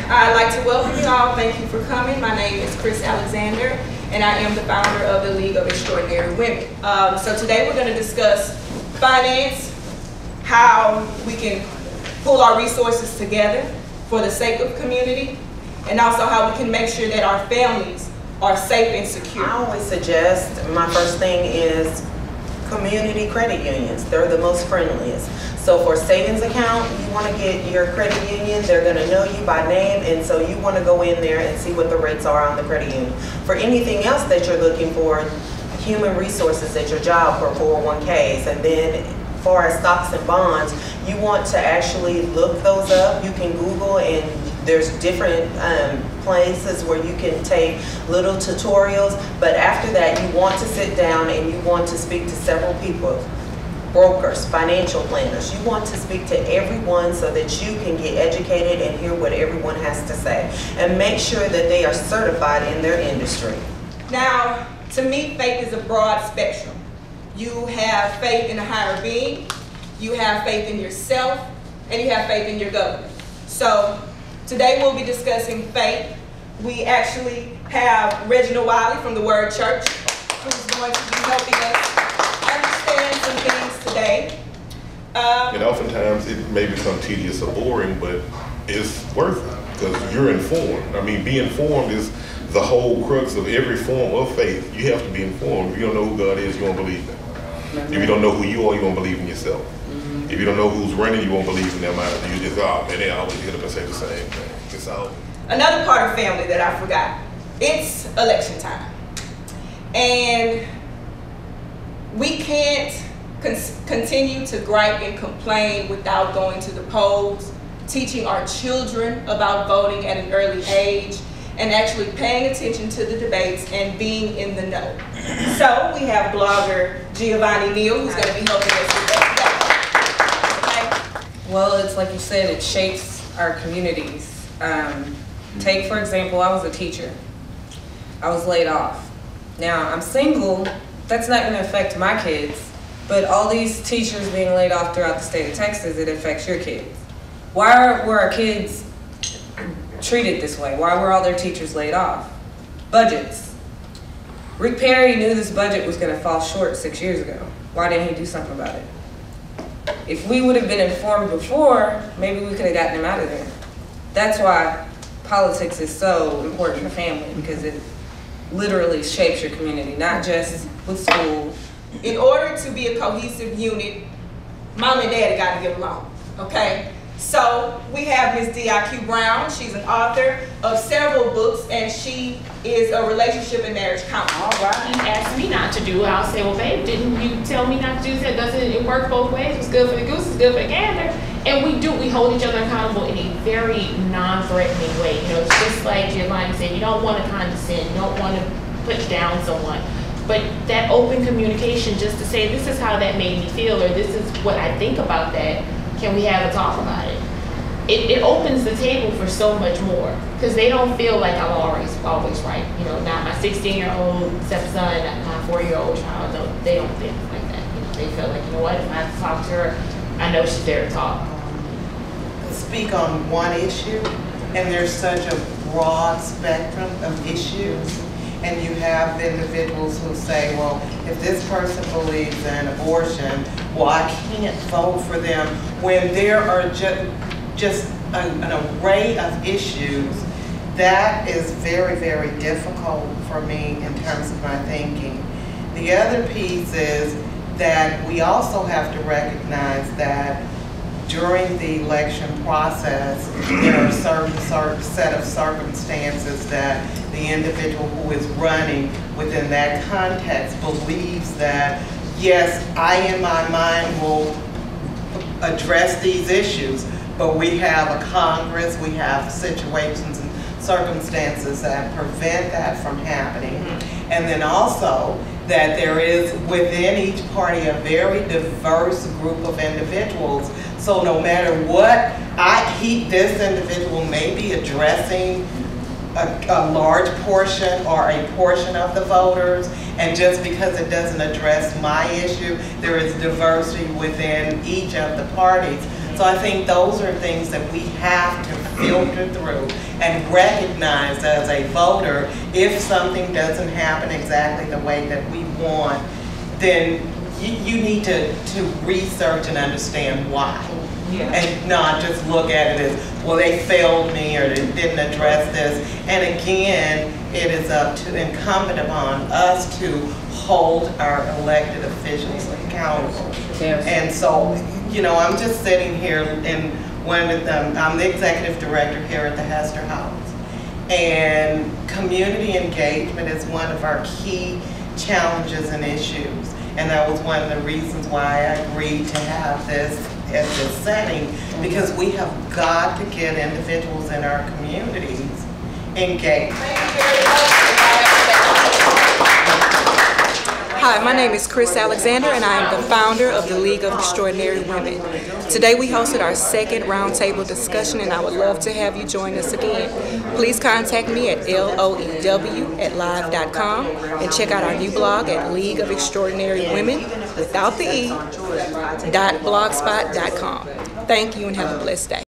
I'd like to welcome you all. Thank you for coming. My name is Chris Alexander, and I am the founder of the League of Extraordinary Women. So today we're going to discuss finance, how we can pull our resources together for the sake of community, and also how we can make sure that our families are safe and secure. I always suggest, my first thing is community credit unions. They're the most friendliest. So for a savings account, you want to get your credit union, they're going to know you by name, and so you want to go in there and see what the rates are on the credit union. For anything else that you're looking for, human resources at your job for 401ks, and then as far as stocks and bonds, you want to actually look those up. You can Google, and there's different places where you can take little tutorials, but after that you want to sit down and you want to speak to several people. Brokers, financial planners, you want to speak to everyone so that you can get educated and hear what everyone has to say, and make sure that they are certified in their industry. Now, to me, faith is a broad spectrum. You have faith in a higher being, you have faith in yourself, and you have faith in your government. So today we'll be discussing faith. We actually have Reginald Wiley from the Word Church, who's going to be helping us understand some things today. And oftentimes it may become tedious or boring, but it's worth it because you're informed. I mean, being informed is the whole crux of every form of faith. You have to be informed. If you don't know who God is, you won't believe Him. If you don't know who you are, you won't believe in yourself. If you don't know who's running, you won't believe in them either. You just, oh man, they always get up and say the same thing. It's all. Another part of family that I forgot, it's election time. And we can't continue to gripe and complain without going to the polls, teaching our children about voting at an early age, and actually paying attention to the debates and being in the know. So we have blogger Giovanni Neal, who's going to be helping us with that. Okay? Well, it's like you said, it shapes our communities. Take, for example, I was a teacher. I was laid off. Now, I'm single. That's not going to affect my kids, but all these teachers being laid off throughout the state of Texas, it affects your kids. Why were our kids treated this way? Why were all their teachers laid off? Budgets. Rick Perry knew this budget was going to fall short 6 years ago. Why didn't he do something about it? If we would have been informed before, maybe we could have gotten him out of there. That's why politics is so important for family, because it literally shapes your community, not just with school. In order to be a cohesive unit, mom and dad got to get along, okay? So we have Ms. D.I.Q. Brown. She's an author of several books, and she is a relationship and marriage counselor. All right. You asked me not to do it. I'll say, well, babe, didn't you tell me not to do that? Doesn't it work both ways? What's good for the goose is good for the gander. And we hold each other accountable in a very non-threatening way. You know, it's just like Giovanni said, you don't want to condescend, you don't want to put down someone. But that open communication, just to say, this is how that made me feel, or this is what I think about that, can we have a talk about it? It opens the table for so much more, because they don't feel like I'm always right. You know, not my 16-year-old stepson, not my 4-year-old child. They don't feel like that. You know, they feel like, you know what, if I have to talk to her, I know she's there to talk. Speak on one issue, and there's such a broad spectrum of issues, and you have individuals who say, well, if this person believes in abortion, well, I can't vote for them, when there are just an array of issues. That is very, very difficult for me in terms of my thinking. The other piece is that we also have to recognize that during the election process, there are certain set of circumstances that the individual who is running within that context believes that, yes, I in my mind will address these issues, but we have a Congress, we have situations and circumstances that prevent that from happening. And then also that there is within each party a very diverse group of individuals. So no matter what this individual may be addressing a large portion or a portion of the voters, and just because it doesn't address my issue, there is diversity within each of the parties. So I think those are things that we have to filter through and recognize as a voter. If something doesn't happen exactly the way that we want, then you need to research and understand why. Yeah. And not just look at it as, well, they failed me or they didn't address this. And again, it is incumbent upon us to hold our elected officials accountable. Yes. And so, I'm just sitting here in one of them, I'm the executive director here at the Hester House. And community engagement is one of our key challenges and issues. And that was one of the reasons why I agreed to have this at this setting, because we have got to get individuals in our communities engaged. Hi, my name is Chris Alexander, and I am the founder of the League of Extraordinary Women. Today we hosted our second roundtable discussion, and I would love to have you join us again. Please contact me at loew@live.com and check out our new blog at League of Extraordinary Women, without the E, .blogspot.com. Thank you and have a blessed day.